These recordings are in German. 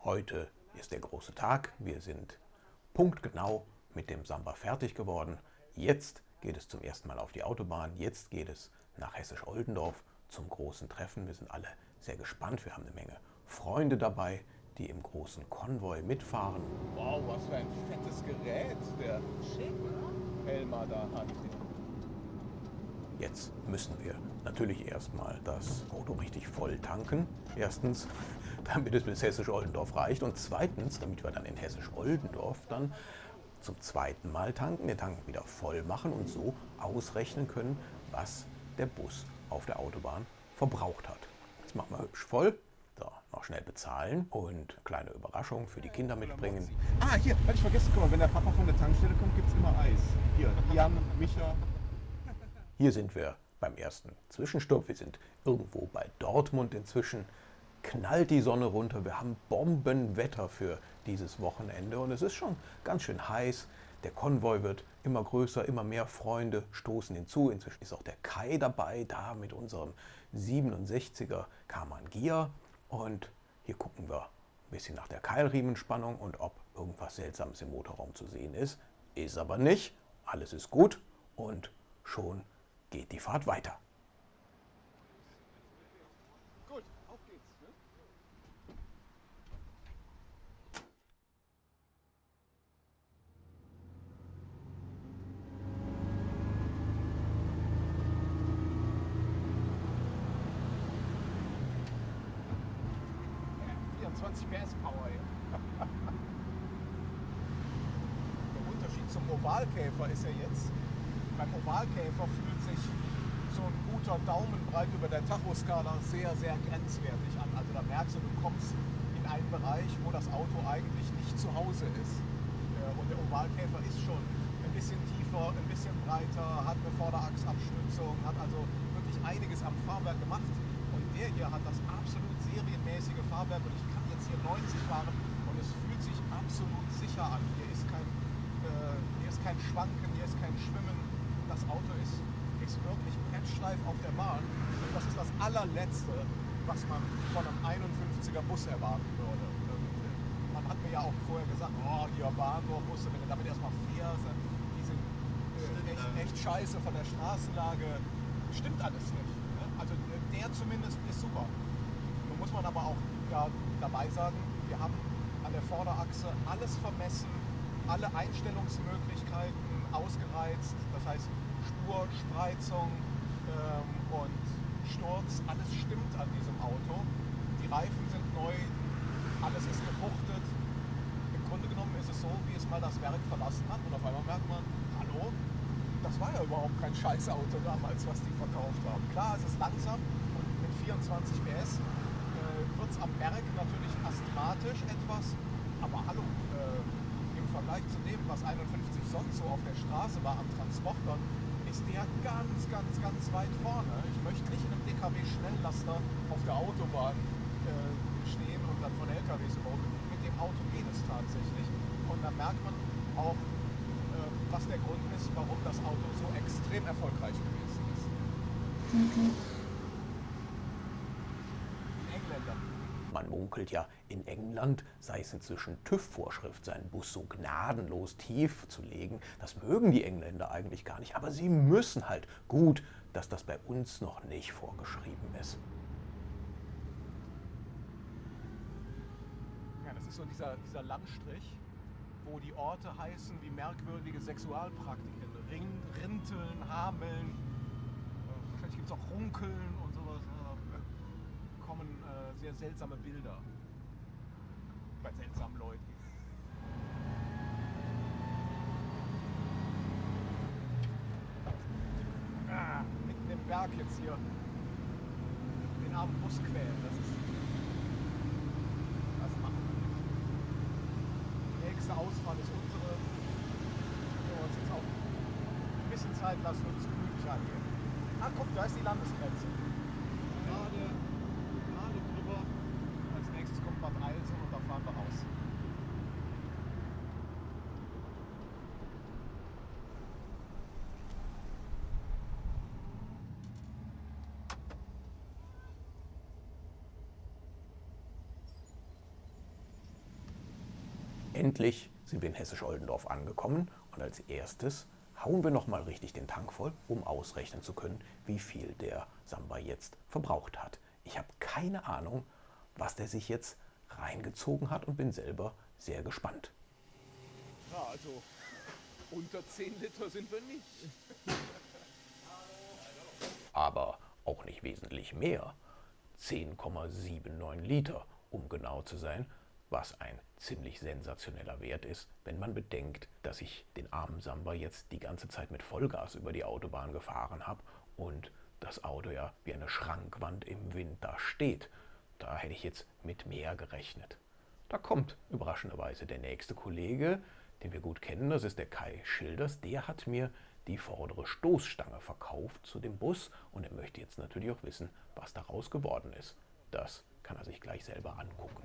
Heute ist der große Tag. Wir sind punktgenau mit dem Samba fertig geworden. Jetzt geht es zum ersten Mal auf die Autobahn. Jetzt geht es nach Hessisch-Oldendorf zum großen Treffen. Wir sind alle sehr gespannt. Wir haben eine Menge Freunde dabei, die im großen Konvoi mitfahren. Wow, was für ein fettes Gerät der Elmar da hat. Jetzt müssen wir natürlich erstmal das Auto richtig voll tanken. Erstens, damit es bis Hessisch-Oldendorf reicht. Und zweitens, damit wir dann in Hessisch-Oldendorf dann zum zweiten Mal tanken, den Tank wieder voll machen und so ausrechnen können, was der Bus auf der Autobahn verbraucht hat. Jetzt machen wir hübsch voll. So, noch schnell bezahlen und kleine Überraschung für die Kinder mitbringen. Ah, hier, hatte ich vergessen. Guck mal, wenn der Papa von der Tankstelle kommt, gibt es immer Eis. Hier, Jan, Micha. Hier sind wir beim ersten Zwischenstopp. Wir sind irgendwo bei Dortmund inzwischen. Knallt die Sonne runter. Wir haben Bombenwetter für dieses Wochenende und es ist schon ganz schön heiß. Der Konvoi wird immer größer, immer mehr Freunde stoßen hinzu. Inzwischen ist auch der Kai dabei, da mit unserem 67er Karmann Ghia. Und hier gucken wir ein bisschen nach der Keilriemenspannung und ob irgendwas Seltsames im Motorraum zu sehen ist. Ist aber nicht. Alles ist gut und schon geht die Fahrt weiter. Gut, auf geht's. Ne? Ja, 24 PS Power hier. Der Unterschied zum Ovalkäfer ist ja jetzt, beim Ovalkäfer fühlt sich so ein guter Daumenbreit über der Tachoskala sehr, sehr grenzwertig an. Also da merkst du, du kommst in einen Bereich, wo das Auto eigentlich nicht zu Hause ist. Und der Ovalkäfer ist schon ein bisschen tiefer, ein bisschen breiter, hat eine Vorderachsabstützung, hat also wirklich einiges am Fahrwerk gemacht. Und der hier hat das absolut serienmäßige Fahrwerk und ich kann jetzt hier 90 fahren und es fühlt sich absolut sicher an. Hier ist kein Schwanken, hier ist kein Schwimmen. Das Auto ist wirklich patchsteif auf der Bahn. Und das ist das allerletzte, was man von einem 51er Bus erwarten würde. Man hat mir ja auch vorher gesagt, oh, hier Bahnhofbusse, wenn du damit erstmal fährst, die sind echt scheiße von der Straßenlage. Stimmt alles nicht. Ne? Also der zumindest ist super. Nun muss man aber auch dabei sagen, wir haben an der Vorderachse alles vermessen, alle Einstellungsmöglichkeiten ausgereizt. Das heißt, Spur, Spreizung und Sturz, alles stimmt an diesem Auto. Die Reifen sind neu, alles ist gewuchtet. Im Grunde genommen ist es so, wie es mal das Werk verlassen hat und auf einmal merkt man, hallo, das war ja überhaupt kein Scheißauto damals, was die verkauft haben. Klar, es ist langsam und mit 24 PS wird es am Berg natürlich asthmatisch etwas, aber hallo, im Vergleich zu dem, was 51 sonst so auf der Straße war an Transportern, ist der ganz, ganz, ganz weit vorne. Ich möchte nicht in einem DKW-Schnelllaster auf der Autobahn stehen und dann von LKWs überholt. Mit dem Auto geht es tatsächlich. Und dann merkt man auch, was der Grund ist, warum das Auto so extrem erfolgreich gewesen ist. Engländer. Man munkelt ja, in England sei es inzwischen TÜV-Vorschrift, seinen Bus so gnadenlos tief zu legen. Das mögen die Engländer eigentlich gar nicht, aber sie müssen halt. Gut, dass das bei uns noch nicht vorgeschrieben ist. Ja, das ist so dieser Landstrich, wo die Orte heißen wie merkwürdige Sexualpraktiken. Rinteln, Hameln, wahrscheinlich gibt es auch Runkeln und sowas. Kommen sehr seltsame Bilder bei seltsamen Leuten. Mitten im Berg jetzt hier den armen Bus quälen, das machen wir nicht. Die nächste Ausfahrt ist unsere. Wir wollen uns jetzt auch ein bisschen Zeit lassen und es gemütlich angehen. Ah, guck, da ist die Landesgrenze. Gerade drüber. Als nächstes kommt Bad Eilsen und da fahren wir raus. Endlich sind wir in Hessisch-Oldendorf angekommen und als erstes hauen wir nochmal richtig den Tank voll, um ausrechnen zu können, wie viel der Samba jetzt verbraucht hat. Ich habe keine Ahnung, was der sich jetzt reingezogen hat und bin selber sehr gespannt. Ja, also unter 10 Liter sind wir nicht. Aber auch nicht wesentlich mehr. 10,79 Liter, um genau zu sein, was ein ziemlich sensationeller Wert ist, wenn man bedenkt, dass ich den armen Samba jetzt die ganze Zeit mit Vollgas über die Autobahn gefahren habe und das Auto ja wie eine Schrankwand im Wind da steht. Da hätte ich jetzt mit mehr gerechnet. Da kommt überraschenderweise der nächste Kollege, den wir gut kennen, das ist der Kai Schilders. Der hat mir die vordere Stoßstange verkauft zu dem Bus und er möchte jetzt natürlich auch wissen, was daraus geworden ist. Das kann er sich gleich selber angucken.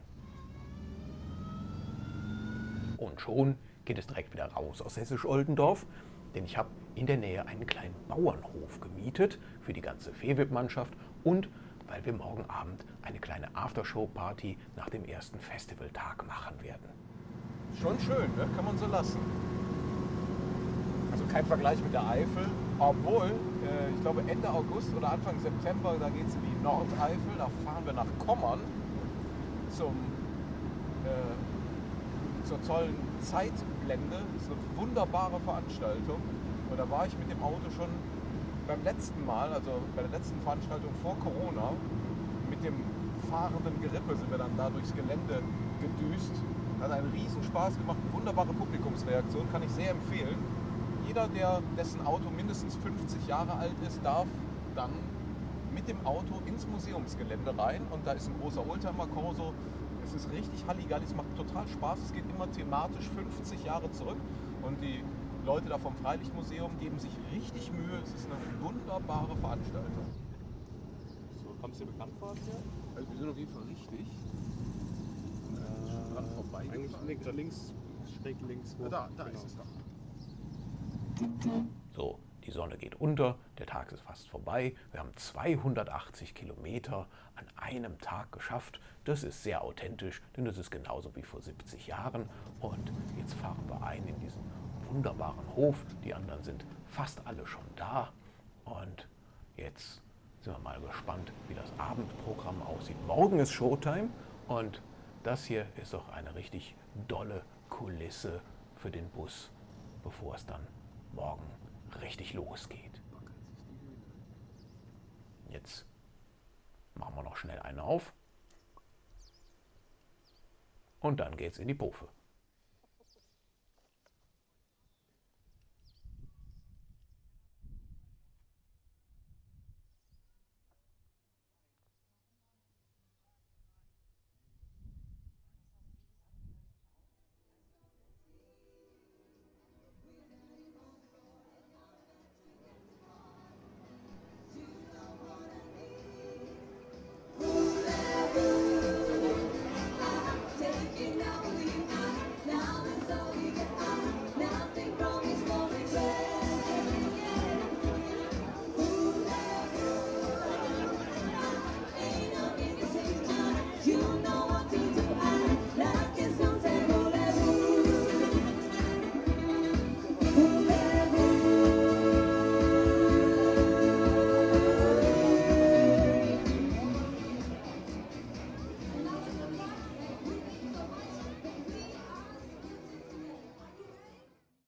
Und schon geht es direkt wieder raus aus Hessisch-Oldendorf, denn ich habe in der Nähe einen kleinen Bauernhof gemietet für die ganze Fehwip-Mannschaft und weil wir morgen Abend eine kleine Aftershow-Party nach dem ersten Festivaltag machen werden. Schon schön, ne? Kann man so lassen. Also kein Vergleich mit der Eifel, obwohl, ich glaube Ende August oder Anfang September, da geht es in die Nordeifel, da fahren wir nach Kommern zur tollen Zeitblende. Das ist eine wunderbare Veranstaltung. Und da war ich mit dem Auto schon beim letzten Mal, also bei der letzten Veranstaltung vor Corona, mit dem fahrenden Gerippe sind wir dann da durchs Gelände gedüst. Hat einen riesen Spaß gemacht, eine wunderbare Publikumsreaktion, kann ich sehr empfehlen. Jeder, dessen Auto mindestens 50 Jahre alt ist, darf dann mit dem Auto ins Museumsgelände rein und da ist ein großer Oldtimer-Korso. Es ist richtig Halligalli, es macht total Spaß, es geht immer thematisch 50 Jahre zurück und die Leute da vom Freilichtmuseum geben sich richtig Mühe, es ist eine wunderbare Veranstaltung. So, kommst du dir bekannt vor hier? Also wir sind auf jeden Fall richtig dran vorbei. Eigentlich links, schräg links. Hoch. Da Genau. ist es doch. So, die Sonne geht unter, der Tag ist fast vorbei. Wir haben 280 Kilometer an einem Tag geschafft. Das ist sehr authentisch, denn das ist genauso wie vor 70 Jahren. Und jetzt fahren wir ein in diesen wunderbaren Hof. Die anderen sind fast alle schon da. Und jetzt sind wir mal gespannt, wie das Abendprogramm aussieht. Morgen ist Showtime und das hier ist doch eine richtig dolle Kulisse für den Bus, bevor es dann morgen richtig losgeht. Jetzt machen wir noch schnell einen auf und dann geht's in die Pufe.